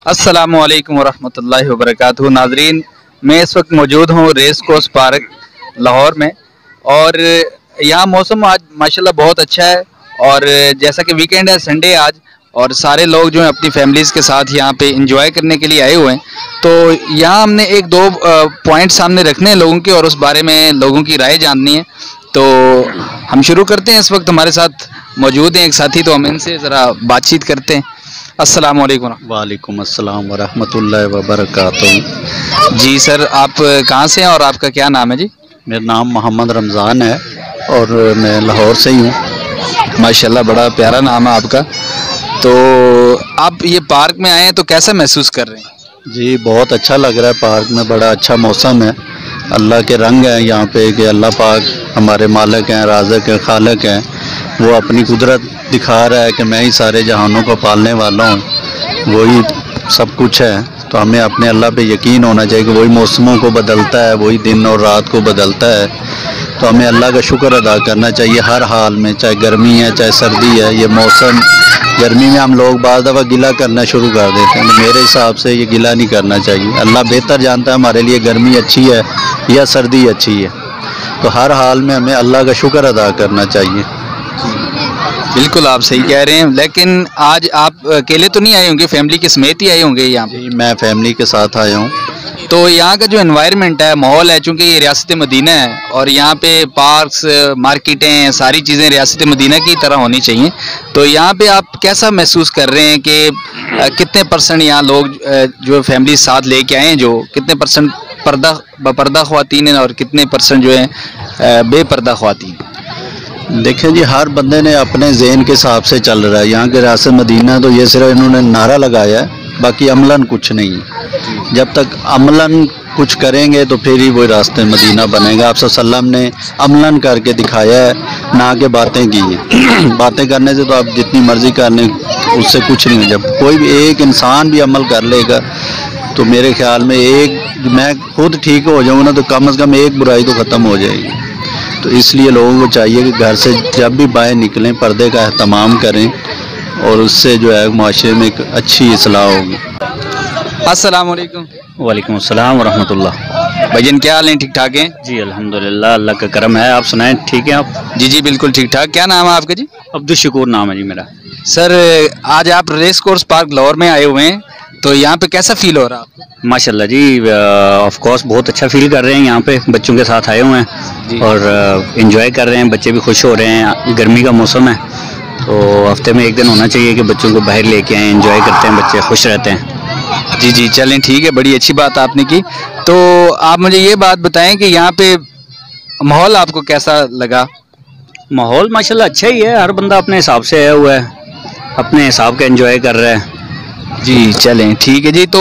अस्सलामुअलैकुम वरहमतुल्लाहि वबरकातुहू। नाजरीन, मैं इस वक्त मौजूद हूँ रेस कोर्स पार्क लाहौर में और यहाँ मौसम आज माशाल्लाह बहुत अच्छा है। और जैसा कि वीकेंड है, संडे आज, और सारे लोग जो हैं अपनी फैमिलीज़ के साथ यहाँ पे इंजॉय करने के लिए आए हुए हैं। तो यहाँ हमने एक दो पॉइंट सामने रखने हैं लोगों के और उस बारे में लोगों की राय जाननी है। तो हम शुरू करते हैं। इस वक्त हमारे साथ मौजूद हैं एक साथी, तो हम इनसे ज़रा बातचीत करते हैं। अस्सलाम वालेकुम। वालेकुम अस्सलाम वरहमतुल्लाहि वबरकातुहू। जी सर, आप कहाँ से हैं और आपका क्या नाम है? जी, मेरा नाम मोहम्मद रमज़ान है और मैं लाहौर से ही हूँ। माशाल्लाह बड़ा प्यारा नाम है आपका। तो आप ये पार्क में आए हैं तो कैसा महसूस कर रहे हैं? जी बहुत अच्छा लग रहा है, पार्क में बड़ा अच्छा मौसम है। अल्लाह के रंग हैं यहाँ पे कि अल्लाह पाक हमारे मालिक हैं, राज़िक हैं, खालिक हैं। वो अपनी कुदरत दिखा रहा है कि मैं ही सारे जहानों को पालने वाला हूँ, वही सब कुछ है। तो हमें अपने अल्लाह पे यकीन होना चाहिए कि वही मौसमों को बदलता है, वही दिन और रात को बदलता है। तो हमें अल्लाह का शुक्र अदा करना चाहिए हर हाल में, चाहे गर्मी है चाहे सर्दी है। ये मौसम, गर्मी में हम लोग बाद दफ़ा गिला करना शुरू कर देते हैं, तो मेरे हिसाब से ये गिला नहीं करना चाहिए। अल्लाह बेहतर जानता है हमारे लिए गर्मी अच्छी है या सर्दी अच्छी है। तो हर हाल में हमें अल्लाह का शुक्र अदा करना चाहिए। बिल्कुल आप सही कह रहे हैं। लेकिन आज आप अकेले तो नहीं आए होंगे, फैमिली के समेत ही आए होंगे यहाँ पे? जी मैं फैमिली के साथ आया हूँ। तो यहाँ का जो एनवायरनमेंट है, माहौल है, चूँकि ये रियासत मदीना है और यहाँ पे पार्क्स, मार्केटें, सारी चीज़ें रियासत मदीना की तरह होनी चाहिए। तो यहाँ पे आप कैसा महसूस कर रहे हैं कि कितने परसेंट यहाँ लोग जो फैमिली साथ लेके आए हैं, जो कितने परसेंट पर्दा ख़वातीन हैं और कितने परसेंट जो है बेपर्दा ख़वातीन? देखें जी, हर बंदे ने अपने ज़हन के हिसाब से चल रहा है। यहाँ के रियासत मदीना तो ये सिर्फ इन्होंने नारा लगाया है, बाकी अमलन कुछ नहीं है। जब तक अमलन कुछ करेंगे तो फिर ही वो रास्ते मदीना बनेगा। आप सल्लम ने अमलन करके दिखाया है, ना कि बातें की हैं। बातें करने से तो आप जितनी मर्ज़ी कर लें, उससे कुछ नहीं है। जब कोई भी एक इंसान भी अमल कर लेगा तो मेरे ख्याल में मैं खुद ठीक हो जाऊँगा ना, तो कम से कम एक बुराई तो ख़त्म हो जाएगी। तो इसलिए लोगों को चाहिए कि घर से जब भी बाहर निकलें पर्दे का एहतमाम करें और उससे जो है माशरे में एक अच्छी इस्लाह होगी। अस्सलाम वालेकुम। वालेकुम अस्सलाम वरहमतुल्लाह। भाईजान क्या हाल है? ठीक ठाक हैं? जी अल्हम्दुलिल्लाह, अल्लाह का करम है। आप सुनाएं, ठीक हैं आप? जी जी बिल्कुल ठीक ठाक। क्या नाम है आपका? जी अब्दुल शकूर नाम है जी मेरा। सर, आज आप रेस कोर्स पार्क लाहौर में आए हुए हैं, तो यहाँ पे कैसा फील हो रहा है आपको? माशाल्लाह जी, ऑफ कोर्स बहुत अच्छा फील कर रहे हैं। यहाँ पे बच्चों के साथ आए हुए हैं और एंजॉय कर रहे हैं। बच्चे भी खुश हो रहे हैं। गर्मी का मौसम है तो हफ्ते में एक दिन होना चाहिए कि बच्चों को बाहर लेके आएँ, एंजॉय करते हैं, बच्चे खुश रहते हैं। जी जी चलें, ठीक है, बड़ी अच्छी बात आपने की। तो आप मुझे ये बात बताएं कि यहाँ पे माहौल आपको कैसा लगा? माहौल माशाल्लाह अच्छा ही है। हर बंदा अपने हिसाब से आया हुआ है, अपने हिसाब का एंजॉय कर रहा है। जी चलें, ठीक है जी। तो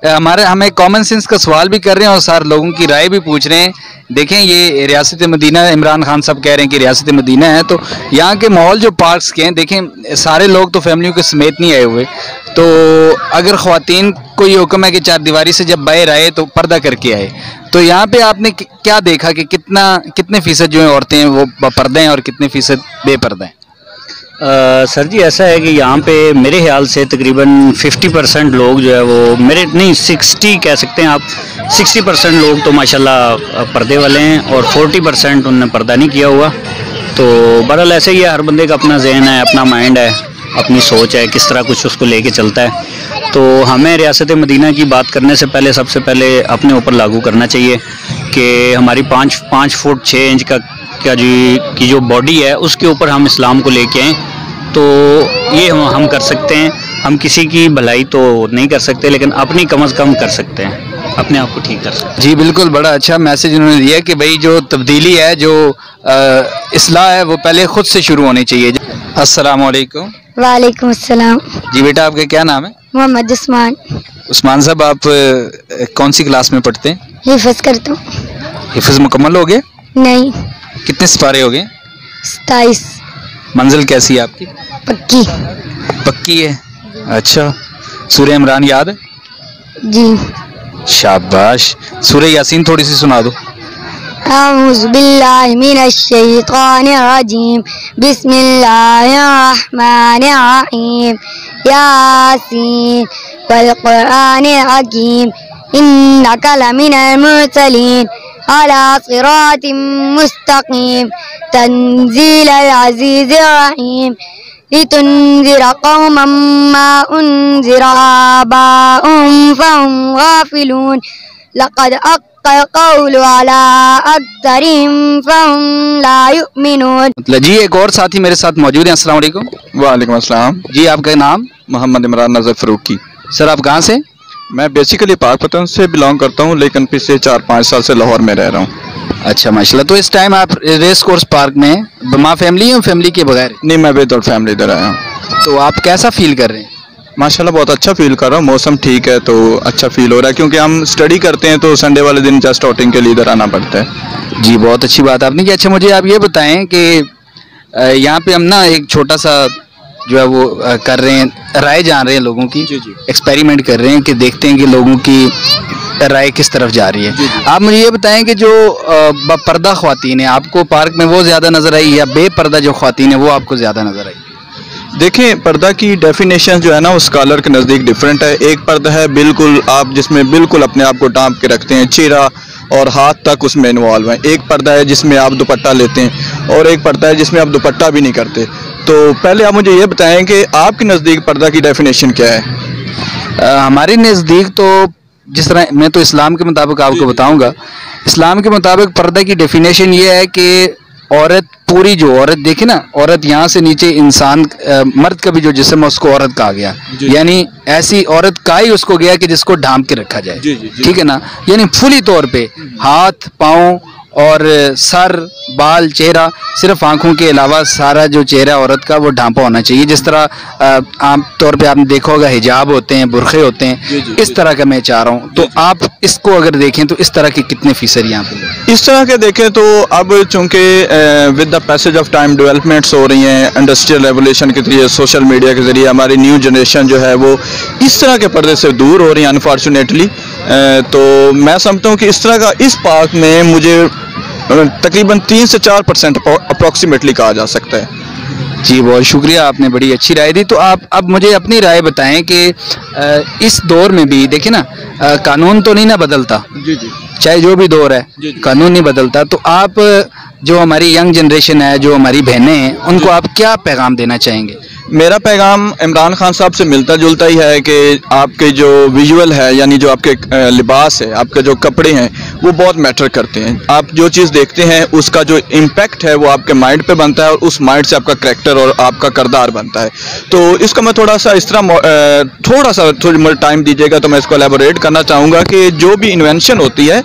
हम एक कॉमन सेंस का सवाल भी कर रहे हैं और सारे लोगों की राय भी पूछ रहे हैं। देखें, ये रियासत मदीना, इमरान खान साहब कह रहे हैं कि रियासत मदीना है, तो यहाँ के माहौल जो पार्क्स के हैं, देखें सारे लोग तो फैमिलियों के समेत नहीं आए हुए। तो अगर ख़वातीन को ये हुक्म है कि चार दीवारी से जब बाहर आए तो पर्दा करके आए, तो यहाँ पे आपने क्या देखा कि कितने फ़ीसद जो है औरतें हैं वो पर्दा हैं और कितने फ़ीसद बेपर्दा हैं? सर जी ऐसा है कि यहाँ पे मेरे ख्याल से तकरीबन 50% लोग जो है वो, मेरे नहीं 60 कह सकते हैं आप, 60% लोग तो माशाल्लाह पर्दे वाले हैं और 40% उनने पर्दा नहीं किया हुआ। तो बहरहाल ऐसे ही है, हर बंदे का अपना जहन है, अपना माइंड है, अपनी सोच है, किस तरह कुछ उसको लेके चलता है। तो हमें रियासत मदीना की बात करने से पहले सबसे पहले अपने ऊपर लागू करना चाहिए कि हमारी 5 फुट 6 इंच की जो बॉडी है उसके ऊपर हम इस्लाम को लेके आएँ, तो ये हम कर सकते हैं। हम किसी की भलाई तो नहीं कर सकते, लेकिन अपनी कम से कम कर सकते हैं, अपने आप को ठीक कर सकते हैं। जी बिल्कुल, बड़ा अच्छा मैसेज उन्होंने दिया कि भाई जो तब्दीली है, जो इस्लाह है, वो पहले खुद से शुरू होनी चाहिए। अस्सलाम वालेकुम। वालेकुम अस्सलाम। जी बेटा, आपका क्या नाम है? मोहम्मद उस्मान। उस्मान साहब, आप कौन सी क्लास में पढ़ते हैं? हिफ्ज़ करता हूँ। हिफ्ज़ मुकम्मल हो गए? नहीं। कितने सिपारे हो गए? 27। मंजिल कैसी है आपकी? पक्की। पक्की है, अच्छा। सूरह इमरान याद है? जी। शाबाश। सूरह यासीन थोड़ी सी सुना दो। अऊज़ु बिल्लाहि मिनश शैतानिर रजीम बिस्मिल्लाहिर रहमानिर रहीम यासीन वल कुरआनिल हकीम इन्नका लमिनल मुरसलीन अला सिरातिम मुस्तकीम तंजीलल अज़ीज़िर रहीम लितुन्ज़िर कौमम मा उन्ज़िर आबाउहुम फहुम गाफिलून लक़द अक़्क़ल क़ौलु अला अक्सरिहिम फहुम ला युमिनून। जी एक और साथी मेरे साथ मौजूद हैं। अस्सलाम वालेकुम। वालेकुम अस्सलाम। जी आपका नाम? मोहम्मद इमरान नज़र फ़रूकी। सर आप कहाँ से? मैं बेसिकली पाकपतन से बिलोंग करता हूँ, लेकिन पिछले 4-5 साल से लाहौर में रह रहा हूँ। अच्छा माशाल्लाह। तो इस टाइम आप रेस कोर्स पार्क में माँ फैमिली या फैमिली के बगैर? नहीं, मैं विदाउट फैमिली इधर आया हूँ। तो आप कैसा फील कर रहे हैं? माशाल्लाह बहुत अच्छा फील कर रहा हूँ। मौसम ठीक है तो अच्छा फील हो रहा है, क्योंकि हम स्टडी करते हैं तो संडे वाले दिन जस्ट आउटिंग के लिए इधर आना पड़ता है। जी बहुत अच्छी बात आपने की। अच्छा मुझे आप ये बताएं कि यहाँ पे हम ना एक छोटा सा जो है वो कर रहे हैं, राय जान रहे हैं लोगों की। जी जी। एक्सपेरिमेंट कर रहे हैं कि देखते हैं कि लोगों की राय किस तरफ जा रही है। आप मुझे ये बताएं कि जो पर्दा ख्वातीन है आपको पार्क में वो ज़्यादा नज़र आई या बेपर्दा जो ख्वातीन है वो आपको ज़्यादा नज़र आई? देखें, पर्दा की डेफिनेशन जो है ना वो स्कॉलर के नज़दीक डिफरेंट है। एक पर्दा है बिल्कुल आप जिसमें बिल्कुल अपने आप को ढांप के रखते हैं, चेहरा और हाथ तक उसमें इन्वॉल्व है। एक पर्दा है जिसमें आप दुपट्टा लेते हैं और एक पर्दा है जिसमें आप दुपट्टा भी नहीं करते। तो पहले आप मुझे ये बताएं कि आपके नज़दीक पर्दा की डेफिनेशन क्या है? हमारे नज़दीक तो जिस तरह मैं तो इस्लाम के मुताबिक आपको बताऊंगा। इस्लाम के मुताबिक पर्दा की डेफिनेशन ये है कि औरत पूरी जो औरत देखे ना, औरत यहाँ से नीचे इंसान मर्द का भी जो जिस्म है उसको औरत कहा गया, यानी ऐसी औरत का ही उसको गया कि जिसको ढांप के रखा जाए। ठीक है ना, यानी फुली तौर पे हाथ पाँव और सर बाल चेहरा, सिर्फ आंखों के अलावा सारा जो चेहरा औरत का वो ढांपा होना चाहिए। जिस तरह आम तौर पे आपने देखा होगा हिजाब होते हैं, बुरखे होते हैं, इस तरह का मैं चाह रहा हूँ। तो आप इसको अगर देखें तो इस तरह के कितने फीसद यहाँ पे? इस तरह के देखें तो अब चूँकि with the passage of time developments हो रही हैं, इंडस्ट्रियल रेवोल्यूशन के जरिए, सोशल मीडिया के जरिए हमारी न्यू जनरेशन जो है वो इस तरह के पर्दे से दूर हो रही है अनफॉर्चुनेटली। तो मैं समझता हूँ कि इस तरह का इस पार्क में मुझे तकरीबन 3 से 4% अप्रॉक्सीमेटली कहा जा सकता है। जी बहुत शुक्रिया, आपने बड़ी अच्छी राय दी। तो आप अब मुझे अपनी राय बताएं कि इस दौर में भी देखिए ना, कानून तो नहीं ना बदलता। जी जी। चाहे जो भी दौर है कानून नहीं बदलता। तो आप जो हमारी यंग जनरेशन है, जो हमारी बहनें हैं, उनको आप क्या पैगाम देना चाहेंगे? मेरा पैगाम इमरान खान साहब से मिलता जुलता ही है कि आपके जो विजुअल है, यानी जो आपके लिबास है, आपके जो कपड़े हैं, वो बहुत मैटर करते हैं। आप जो चीज़ देखते हैं उसका जो इम्पैक्ट है वो आपके माइंड पे बनता है और उस माइंड से आपका करैक्टर और आपका किरदार बनता है। तो इसका मैं थोड़ा सा इस तरह थोड़ी टाइम दीजिएगा तो मैं इसको एलेबोरेट करना चाहूँगा कि जो भी इन्वेंशन होती है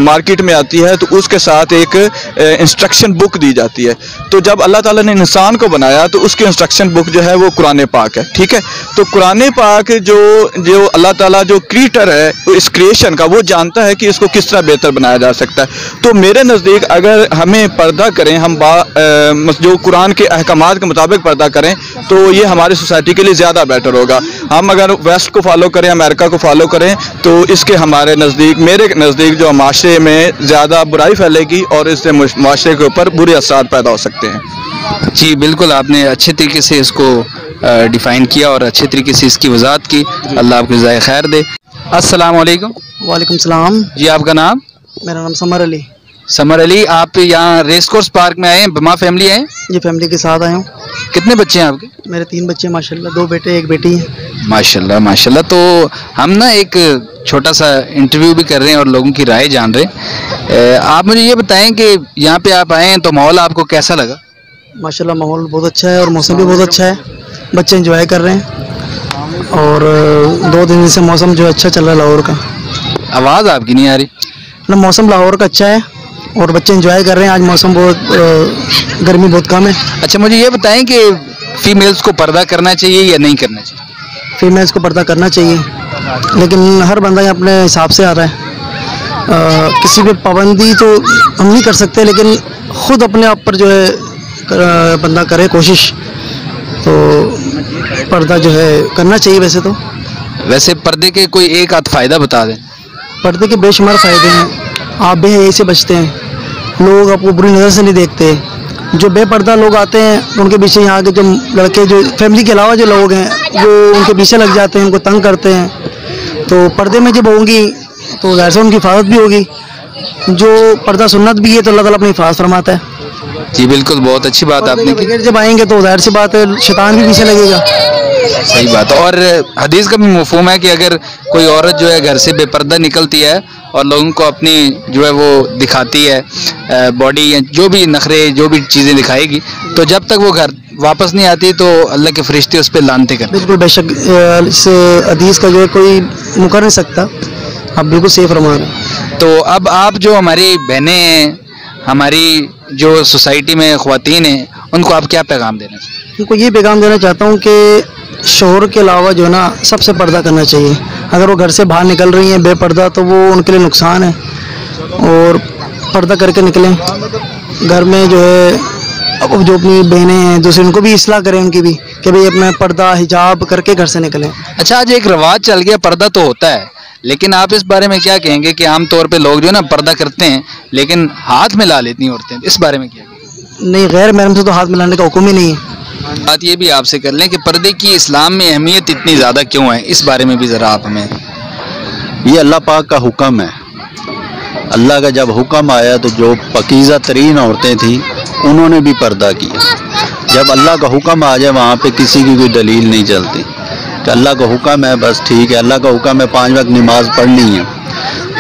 मार्केट में आती है तो उसके साथ एक इंस्ट्रक्शन बुक दी जाती है। तो जब अल्लाह ताला ने इंसान को बनाया तो उसकी इंस्ट्रक्शन बुक जो है वो कुरान पाक है। ठीक है, तो कुरान पाक जो अल्लाह ताला जो क्रिएटर है इस क्रिएशन का, वो जानता है कि इसको किस तरह बेहतर बनाया जा सकता है। तो मेरे नज़दीक अगर हमें पर्दा करें, हम जो कुरान के अहकामात के मुताबिक पर्दा करें तो ये हमारी सोसाइटी के लिए ज़्यादा बेटर होगा। हम अगर वेस्ट को फॉलो करें, अमेरिका को फॉलो करें, तो इसके हमारे नज़दीक, मेरे नज़दीक जो माशरे में ज़्यादा बुराई फैलेगी और इससे माशरे के ऊपर बुरे असर पैदा हो सकते हैं। जी बिल्कुल, आपने अच्छे तरीके से इसको डिफ़ाइन किया और अच्छे तरीके से इसकी वजाहत की। अल्लाह आपको ज़ाय खैर दे। अस्सलाम वालेकुम। वालेकुम सलाम। जी आपका नाम? मेरा नाम समर अली। समर अली, आप यहाँ रेस कोर्स पार्क में आए हैं, बमा फैमिली आए हैं? ये फैमिली के साथ आया हूँ। कितने बच्चे हैं आपके? मेरे 3 बच्चे माशाल्लाह, 2 बेटे 1 बेटी है। माशाल्लाह माशाल्लाह। तो हम ना एक छोटा सा इंटरव्यू भी कर रहे हैं और लोगों की राय जान रहे हैं। आप मुझे ये बताएं कि यहाँ पे आप आए हैं तो माहौल आपको कैसा लगा? माशाल्लाह माहौल बहुत अच्छा है और मौसम भी बहुत अच्छा है, बच्चे एंजॉय कर रहे हैं और 2 दिन से मौसम जो अच्छा चल रहा है लाहौर का। आवाज़ आपकी नहीं आ रही। ना मौसम लाहौर का अच्छा है और बच्चे एंजॉय कर रहे हैं। आज मौसम बहुत गर्मी बहुत कम है। अच्छा मुझे ये बताएं कि फीमेल्स को पर्दा करना चाहिए या नहीं करना चाहिए? फीमेल्स को पर्दा करना चाहिए, लेकिन हर बंदा अपने हिसाब से आ रहा है। किसी पे पाबंदी तो हम नहीं कर सकते, लेकिन ख़ुद अपने आप पर जो है बंदा करे कोशिश, तो पर्दा जो है करना चाहिए। वैसे पर्दे के कोई एक आध फ़ायदा बता दें। पर्दे के बेशुमार फ़ायदे हैं। आप भी ऐसे बचते हैं, लोग आपको बुरी नज़र से नहीं देखते। जो बेपर्दा लोग आते हैं उनके पीछे यहाँ के जो लड़के, जो फैमिली के अलावा जो लोग हैं, वो उनके पीछे लग जाते हैं, उनको तंग करते हैं। तो पर्दे में जब होंगी तो ज़ाहिर से उनकी हिफाजत भी होगी। जो पर्दा सुन्नत भी है तो अल्लाह ताला अपनी हिफाजत फरमाता है। जी बिल्कुल, बहुत अच्छी बात आपने की। बगैर जब आएंगे तो ज़ाहिर सी बात है शैतान भी पीछे लगेगा। सही बात। और हदीस का भी मफ़हूम है कि अगर कोई औरत जो है घर से बेपर्दा निकलती है और लोगों को अपनी जो है वो दिखाती है बॉडी या जो भी नखरे, जो भी चीज़ें दिखाएगी, तो जब तक वो घर वापस नहीं आती तो अल्लाह के फरिश्ते उस पर लानते करते। बिल्कुल बेशक, इस हदीस का जो है कोई मुकर नहीं सकता। आप बिल्कुल सही फरमा रहे हैं। तो अब आप जो हमारी बहनें हैं, हमारी जो सोसाइटी में ख़वातीन हैं, उनको आप क्या पैगाम देना चाहिए? उनको ये पैगाम देना चाहता हूँ कि शोहर के अलावा जो है ना सबसे पर्दा करना चाहिए। अगर वो घर से बाहर निकल रही हैं बेपर्दा तो वो उनके लिए नुकसान है, और पर्दा करके निकलें। घर में जो है जो अपनी बहनें हैं दूसरे, उनको भी इस्लाह करें उनकी भी कि भाई अपना पर्दा हिजाब करके घर से निकलें। अच्छा, आज एक रिवाज चल गया, पर्दा तो होता है, लेकिन आप इस बारे में क्या कहेंगे कि आमतौर पे लोग जो है ना पर्दा करते हैं लेकिन हाथ मिला लेती हैं औरतें, इस बारे में क्या कहेंगे? नहीं, गैर महरम से तो हाथ मिलाने का हुक्म ही नहीं है। बात ये भी आपसे कर लें कि पर्दे की इस्लाम में अहमियत इतनी ज़्यादा क्यों है, इस बारे में भी ज़रा आप हमें। ये अल्लाह पाक का हुक्म है। अल्लाह का जब हुक्म आया तो जो पकीज़ा तरीन औरतें थीं उन्होंने भी पर्दा किया। जब अल्लाह का हुक्म आ जाए वहाँ पे किसी की कोई दलील नहीं चलती कि अल्लाह का हुक्म है बस ठीक है। अल्लाह का हुक्म है 5 वक्त नमाज पढ़नी है,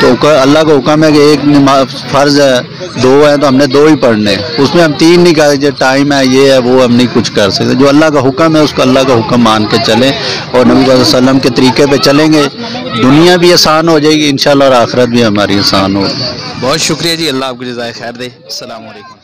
तो अल्लाह का हुक्म है कि एक नमाज फ़र्ज़ है, 2 है तो हमने 2 ही पढ़ने, उसमें हम 3 नहीं कर सकते, टाइम है ये है वो, हम नहीं कुछ कर सकते। जो अल्लाह का हुक्म है उसको अल्लाह का हुक्म मान के चलें और नबी सल्लल्लाहु अलैहि वसल्लम के तरीके पे चलेंगे, दुनिया भी आसान हो जाएगी इंशाअल्लाह और आखिरत भी हमारी आसान होगी। बहुत शुक्रिया जी, अल्लाह आपको जज़ाए खैर दे। अस्सलाम वालेकुम।